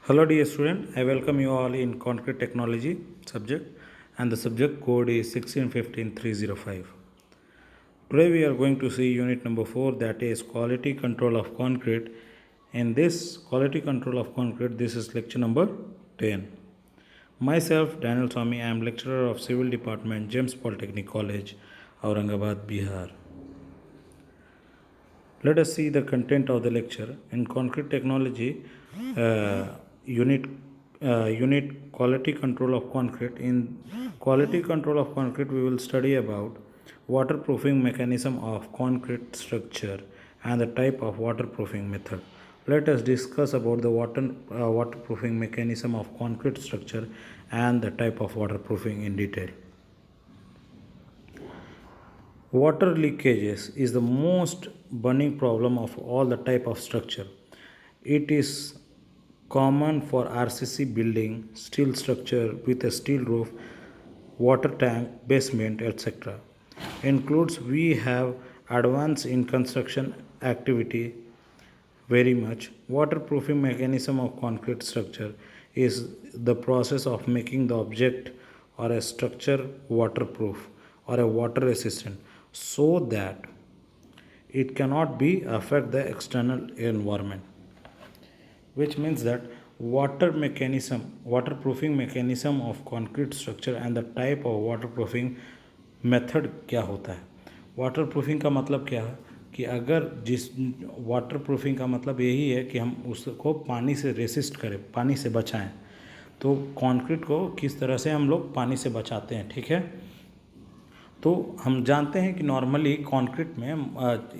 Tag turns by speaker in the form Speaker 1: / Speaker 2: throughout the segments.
Speaker 1: Hello dear student, I welcome you all in concrete technology subject and the subject code is 1615305. Today we are going to see unit number 4, that is quality control of concrete. In this quality control of concrete, this is lecture number 10. Myself Daniel Swami, I am lecturer of Civil Department, James Polytechnic College, Aurangabad, Bihar. Let us see the content of the lecture. In concrete technology, uh, unit unit quality control of concrete. In quality control of concrete, we will study about waterproofing mechanism of concrete structure and the type of waterproofing method. Let us discuss about the waterproofing mechanism of concrete structure and the type of waterproofing in detail. Water leakages is the most burning problem of all the type of structure. It is common for RCC building, steel structure with a steel roof, water tank, basement, etc. Includes we have advanced in construction activity very much. Waterproofing mechanism of concrete structure is the process of making the object or a structure waterproof or a water resistant so that it cannot be affect the external environment, which means that waterproofing mechanism of concrete structure and the type of waterproofing method क्या होता है. Waterproofing का मतलब क्या है कि अगर जिस वाटरप्रूफिंग का मतलब यही है कि हम उसको पानी से रेसिस्ट करें, पानी से बचाएं. तो कंक्रीट को किस तरह से हम लोग पानी से बचाते हैं, ठीक है. तो हम जानते हैं कि नॉर्मली कंक्रीट में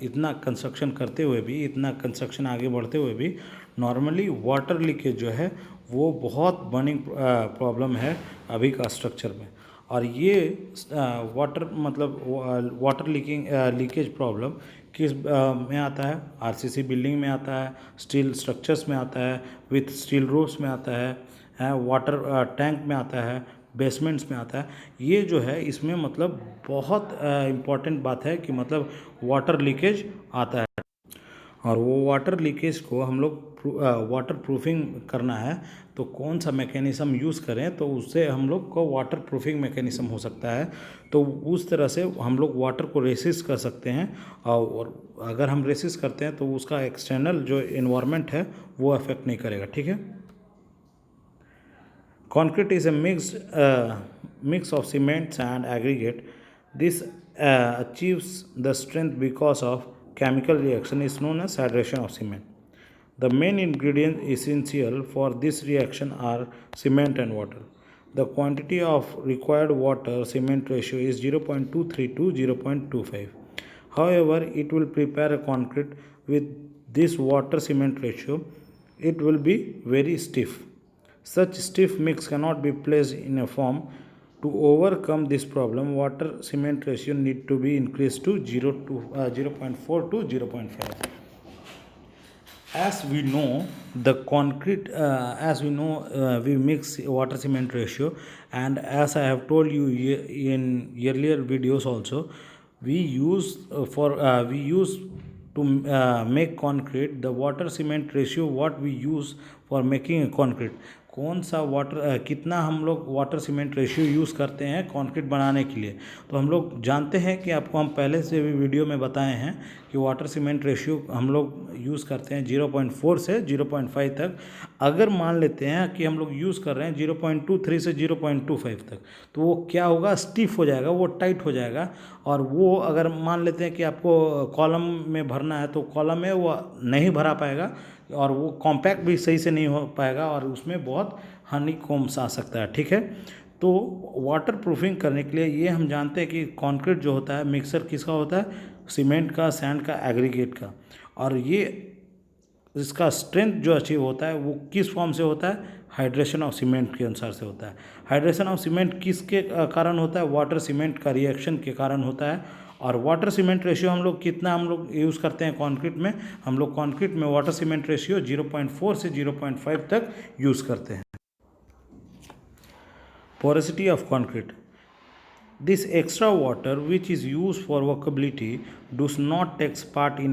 Speaker 1: इतना कंस्ट्रक्शन करते हुए भी, इतना कंस्ट्रक्शन आगे बढ़ते हुए भी नॉर्मली वाटर लीकेज जो है वो बहुत बर्निंग प्रॉब्लम है अभी का स्ट्रक्चर में. और ये वाटर लीकेज प्रॉब्लम किस में आता है, आरसीसी बिल्डिंग में आता है, स्टील स्ट्रक्चर्स में आता है, विथ स्टील रूफ्स में आता है, वाटर टैंक में आता है, बेसमेंट्स में आता है. ये जो है इसमें मतलब बहुत इम्पॉर्टेंट बात है कि मतलब वाटर लीकेज आता है. और वो वाटर लीकेज को हम लोग वाटर प्रूफिंग करना है तो कौन सा मैकेनिज़्म यूज़ करें तो उससे हम लोग को वाटर प्रूफिंग मैकेनिज़्म हो सकता है. तो उस तरह से हम लोग वाटर को रेसिस्ट कर सकते हैं. और अगर हम रेसिस्ट करते हैं तो उसका एक्सटर्नल जो इन्वायरमेंट है वो अफेक्ट नहीं करेगा, ठीक है. Concrete is a mix of cement, sand, aggregate. This achieves the strength because of chemical reaction is known as hydration of cement. The main ingredient essential for this reaction are cement and water. The quantity of required water cement ratio is 0.23 to 0.25. However, it will prepare a concrete with this water cement ratio. It will be very stiff. Such stiff mix cannot be placed in a form. To overcome this problem, water cement ratio need to be increased to 0.4 to 0.5. As we know, we mix water cement ratio, and as I have told you in earlier videos also, we use to make concrete the water cement ratio what we use for making a concrete. कौन सा water कितना हम लोग water cement ratio use करते हैं concrete बनाने के लिए. तो हम लोग जानते हैं कि आपको हम पहले से भी वीडियो में बताए हैं कि वाटर सीमेंट रेशियो हम लोग यूज़ करते हैं 0.4 से 0.5 तक. अगर मान लेते हैं कि हम लोग यूज़ कर रहे हैं 0.23 से 0.25 तक तो वो क्या होगा, स्टिफ हो जाएगा, वो टाइट हो जाएगा. और वो अगर मान लेते हैं कि आपको कॉलम में भरना है तो कॉलम में वो नहीं भरा पाएगा और वो कॉम्पैक्ट भी सही से नहीं हो पाएगा और उसमें बहुत हनीकॉम्स आ सकता है, ठीक है. तो वाटर प्रूफिंग करने के लिए ये हम जानते हैं कि कंक्रीट जो होता है मिक्सर किसका होता है, सीमेंट का, सैंड का, एग्रीगेट का. और ये इसका स्ट्रेंथ जो अचीव होता है वो किस फॉर्म से होता है, हाइड्रेशन ऑफ सीमेंट के अनुसार से होता है. हाइड्रेशन ऑफ सीमेंट किसके कारण होता है, वाटर सीमेंट का रिएक्शन के कारण होता है. और वाटर सीमेंट रेशियो हम लोग कितना हम लोग यूज़ करते हैं कंक्रीट में, हम लोग कंक्रीट में वाटर सीमेंट रेशियो 0.4 से 0.5 तक यूज़ करते हैं. Porosity of concrete. This extra water which is used for workability does not take part in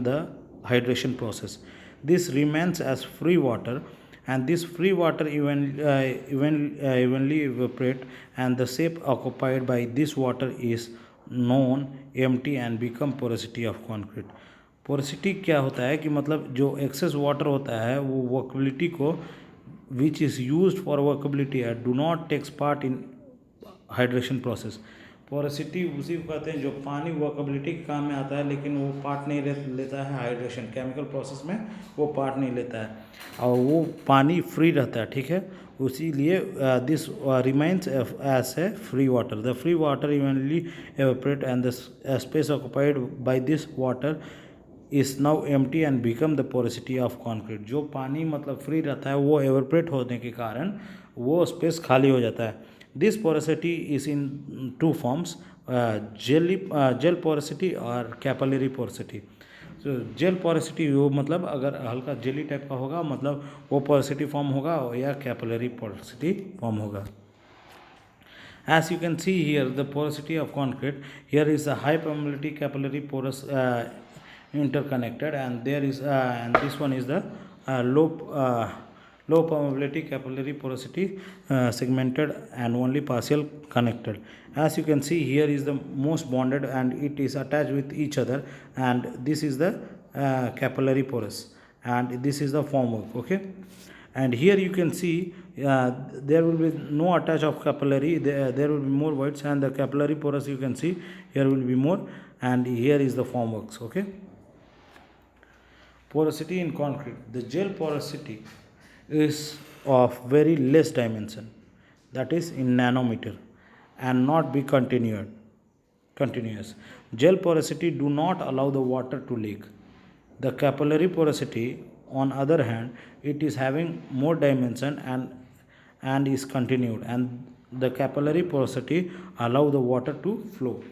Speaker 1: the hydration process. This remains as free water and this free water evenly evaporate, and the shape occupied by this water is known empty and become porosity of concrete. Porosity क्या होता है कि मतलब जो excess water होता है वो workability को which is used for workability do not takes part in hydration process. Porosity उसी को कहते हैं जो पानी वर्केबिलिटी के काम में आता है लेकिन वो पार्ट नहीं लेता है हाइड्रेशन केमिकल प्रोसेस में, वो पार्ट नहीं लेता है और वो पानी फ्री रहता है. ठीक है, इसीलिए this remains as a free water. The free water evenly evaporate and the space occupied by this water is now empty and become the porosity of concrete. जो पानी मतलब फ्री रहता है वो एवेपोरेट होने के कारण वो स्पेस खाली हो जाता है. This porosity is in two forms, gel porosity और कैपिलरी पोरोसिटी. तो जेल पोरोसिटी वो मतलब अगर हल्का जेली टाइप का होगा मतलब वो पोरोसिटी फॉर्म होगा, या कैपिलरी पोरोसिटी फॉर्म होगा. As you can see here, the porosity of concrete, here is a high permeability capillary porous interconnected, and there is and this one is the low permeability capillary porosity segmented and only partial connected. As you can see here is the most bonded and it is attached with each other, and this is the capillary porous and this is the formwork. Okay, and here you can see there will be no attach of capillary, there will be more voids, and the capillary porous you can see here will be more, and here is the formworks. Okay, porosity in concrete. The gel porosity is of very less dimension, that is in nanometer, and not be continuous. Gel porosity do not allow the water to leak. The capillary porosity, on other hand, it is having more dimension and is continued, and the capillary porosity allow the water to flow.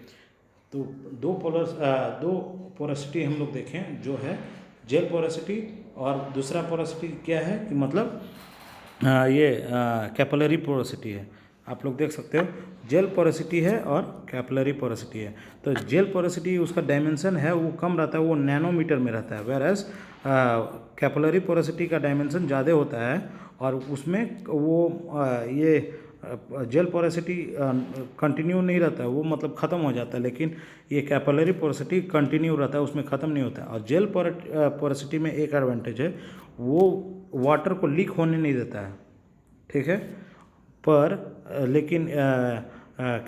Speaker 1: तो दो porosity हम लोग देखें जो है jail porosity, और दूसरा porosity क्या है कि मतलब ये कैपिलरी पोरोसिटी है. आप लोग देख सकते हो जेल पोरोसिटी है और कैपिलरी पोरोसिटी है. तो जेल पोरोसिटी उसका डायमेंशन है वो कम रहता है, वो नैनोमीटर में रहता है, वेर एज कैपिलरी पोरोसिटी का डायमेंशन ज़्यादा होता है और उसमें वो ये जेल पोरोसिटी कंटिन्यू नहीं रहता है, वो मतलब ख़त्म हो जाता है, लेकिन ये कैपिलरी पोरोसिटी कंटिन्यू रहता है, उसमें ख़त्म नहीं होता है. और जेल पोरोसिटी में एक एडवांटेज है, वो वाटर को लीक होने नहीं देता है. ठीक है, पर लेकिन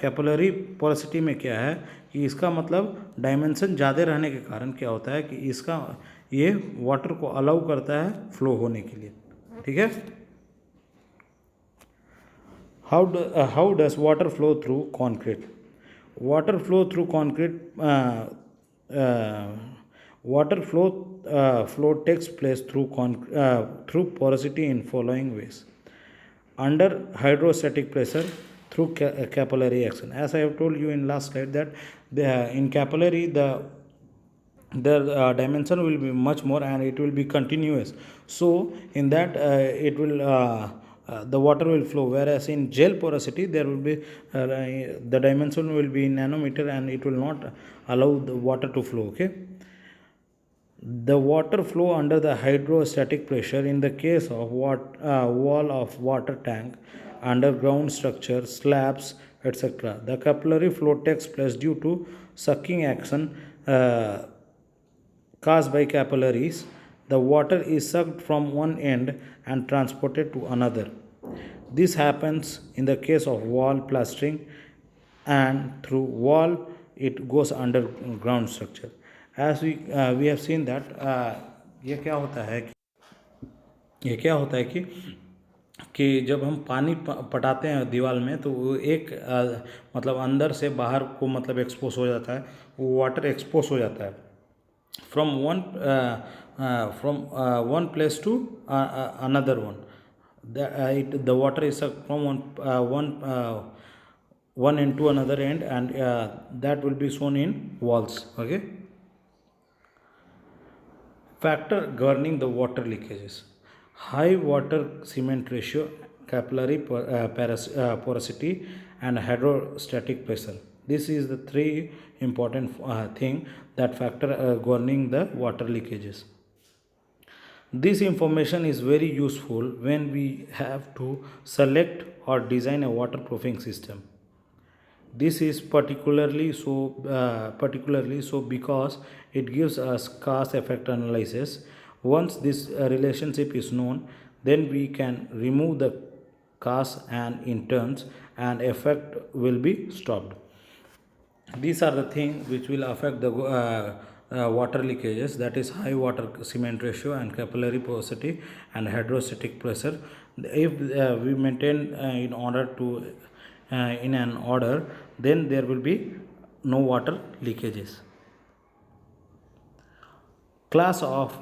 Speaker 1: कैपिलरी पोरोसिटी में क्या है कि इसका मतलब डायमेंशन ज़्यादा रहने के कारण क्या होता है कि इसका ये वाटर को अलाउ करता है फ्लो होने के लिए. ठीक है, how does water flow through concrete? Water flow through concrete flow takes place through porosity in following ways: under hydrostatic pressure, through capillary action. As I have told you in last slide that in capillary the dimension will be much more and it will be continuous, so in that it will the water will flow, whereas in gel porosity there will be the dimension will be in nanometer and it will not allow the water to flow. Okay, the water flow under the hydrostatic pressure in the case of wall of water tank, underground structure, slabs, etc. The capillary flow takes place due to sucking action caused by capillaries. The water is sucked from one end and transported to another. This happens in the case of wall plastering, and through wall it goes underground structure. As we have seen that ये क्या होता है कि जब हम पानी पटाते हैं दीवार में तो वो एक मतलब अंदर से बाहर को मतलब एक्सपोज हो जाता है, वो वाटर एक्सपोज हो जाता है from one place to another one. The water is sucked from one end to another end, and that will be shown in walls. Okay, factor governing the water leakages: high water cement ratio, capillary porosity, and hydrostatic pressure. This is the three important thing that factor governing the water leakages. This information is very useful when we have to select or design a waterproofing system. This is particularly so because it gives us cause effect analysis. Once this relationship is known, then we can remove the cause and in turns and effect will be stopped. These are the things which will affect the water leakages, that is high water cement ratio and capillary porosity and hydrostatic pressure. If we maintain in order to in an order, then there will be no water leakages. Class of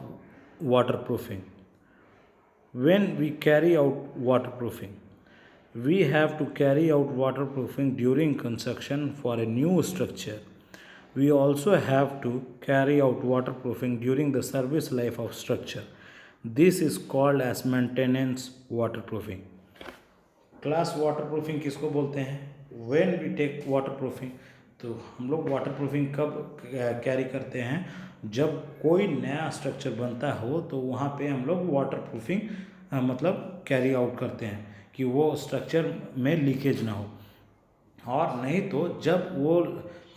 Speaker 1: waterproofing. When we carry out waterproofing, we have to carry out waterproofing during construction for a new structure. We also have to carry out waterproofing during the service life of structure. This is called as maintenance waterproofing. Class waterproofing किसको बोलते हैं? When we take waterproofing, तो हम लोग waterproofing कब carry करते हैं? जब कोई नया स्ट्रक्चर बनता हो तो वहाँ पे हम लोग वाटरप्रूफिंग मतलब कैरी आउट करते हैं कि वो स्ट्रक्चर में लीकेज ना हो। और नहीं तो जब वो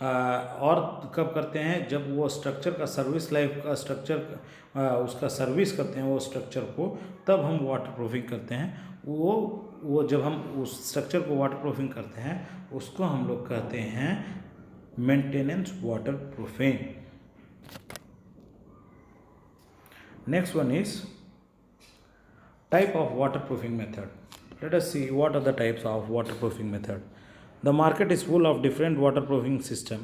Speaker 1: और कब करते हैं? जब वो स्ट्रक्चर का सर्विस लाइफ का स्ट्रक्चर उसका सर्विस करते हैं वो स्ट्रक्चर को, तब हम वाटरप्रूफिंग करते हैं। वो जब हम उस स्ट्रक्चर को वाटरप्रूफिंग करते हैं उसको हम लोग कहते हैं maintenance waterproofing. Next one is type of waterproofing method. Let us see what are the types of waterproofing method. The market is full of different waterproofing system.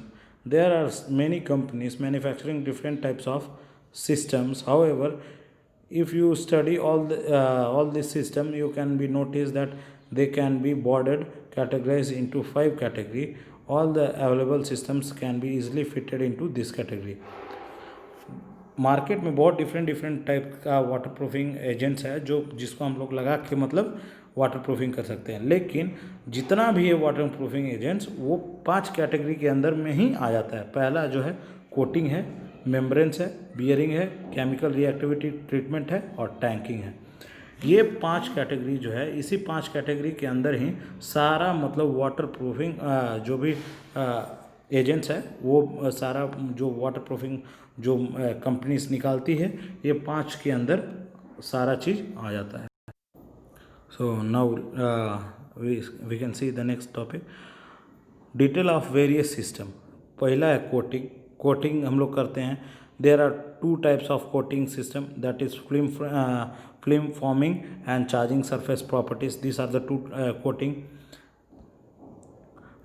Speaker 1: There are many companies manufacturing different types of systems. However, if you study all this system, you can be noticed that they can be bordered, categorized into 5 category. All the available systems can be easily fitted into this category. Market में बहुत different type का waterproofing agents है जो जिसको हम लोग लगा के मतलब वाटरप्रूफिंग कर सकते हैं। लेकिन जितना भी है वाटरप्रूफिंग एजेंट्स वो 5 कैटेगरी के अंदर में ही आ जाता है। पहला जो है कोटिंग है, मेम्ब्रेन्स है, बियरिंग है, केमिकल रिएक्टिविटी ट्रीटमेंट है और टैंकिंग है। ये 5 कैटेगरी जो है, इसी 5 कैटेगरी के अंदर ही सारा मतलब वाटरप्रूफिंग जो भी एजेंट्स है वो सारा जो वाटरप्रूफिंग जो कंपनीज निकालती है, ये 5 के अंदर सारा चीज़ आ जाता है। So now we can see the next topic, detail of various system. पहला है कोटिंग। कोटिंग हम लोग करते हैं। There are 2 types of coating system, that is film forming and charging surface properties. This are the 2 coating.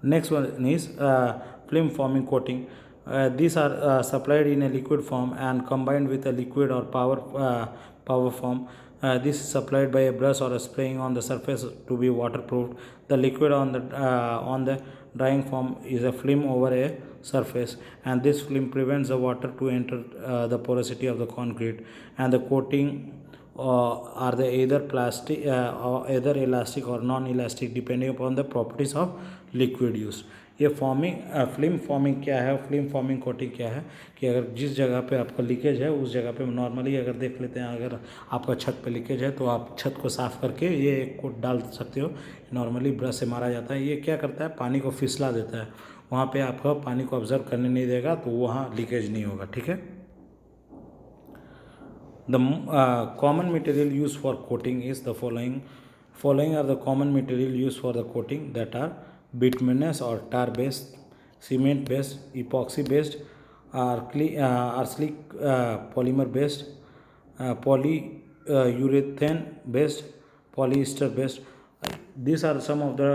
Speaker 1: Next one is film forming coating. These are supplied in a liquid form and combined with a liquid or power form. This is supplied by a brush or a spraying on the surface to be waterproofed. The liquid on the drying form is a film over a surface, and this film prevents the water to enter the porosity of the concrete. And the coating are the either plastic or either elastic or non-elastic depending upon the properties of liquid use. ये film forming क्या है? Film forming coating क्या है कि अगर जिस जगह पे आपका लीकेज है उस जगह पे नॉर्मली अगर देख लेते हैं, अगर आपका छत पे लीकेज है तो आप छत को साफ़ करके ये एक कोट डाल सकते हो। नॉर्मली ब्रश से मारा जाता है। ये क्या करता है? पानी को फिसला देता है, वहाँ पे आपका पानी को ऑब्जर्व करने नहीं देगा, तो वहाँ लीकेज नहीं होगा। ठीक है। The common material used for coating is the following. Following are the common material used for the coating, that are bituminous or tar based, cement based, epoxy based, arsenic polymer based, polyurethane based, polyester based. These are some of the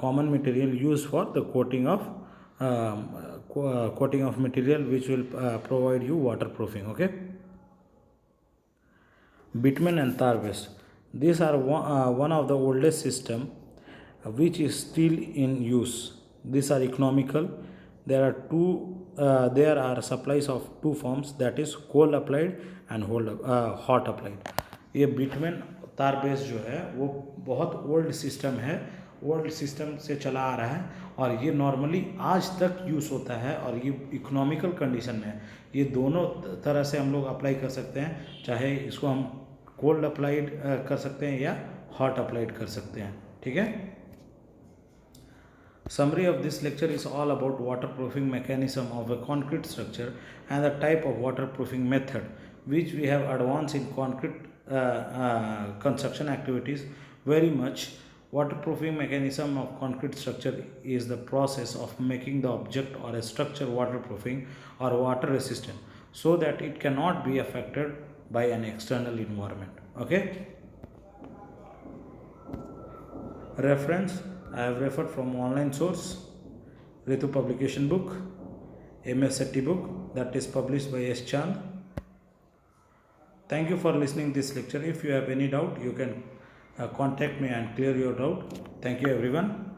Speaker 1: common material used for the coating of material which will provide you waterproofing. Okay. Bitumen and tar based. These are one of the oldest system which is still in use. These are economical. There are supplies of 2 forms, that is cold applied and hot applied. ये बिटमेन तार base जो है वो बहुत old system है old system से चला आ रहा है और ये नॉर्मली आज तक यूज़ होता है और ये इकोनॉमिकल कंडीशन में है। ये दोनों तरह से हम लोग अप्लाई कर सकते हैं, चाहे इसको हम कोल्ड अप्लाइड कर सकते हैं या हॉट अप्लाइड कर सकते हैं, ठीक है। Summary of this lecture is all about waterproofing mechanism of a concrete structure and the type of waterproofing method which we have advanced in concrete construction activities very much. Waterproofing mechanism of concrete structure is the process of making the object or a structure waterproofing or water resistant so that it cannot be affected by an external environment. Okay. Reference: I have referred from online source, Ritu publication book, MS Setti book, that is published by S. Chand. Thank you for listening this lecture. If you have any doubt, you can contact me and clear your doubt. Thank you everyone.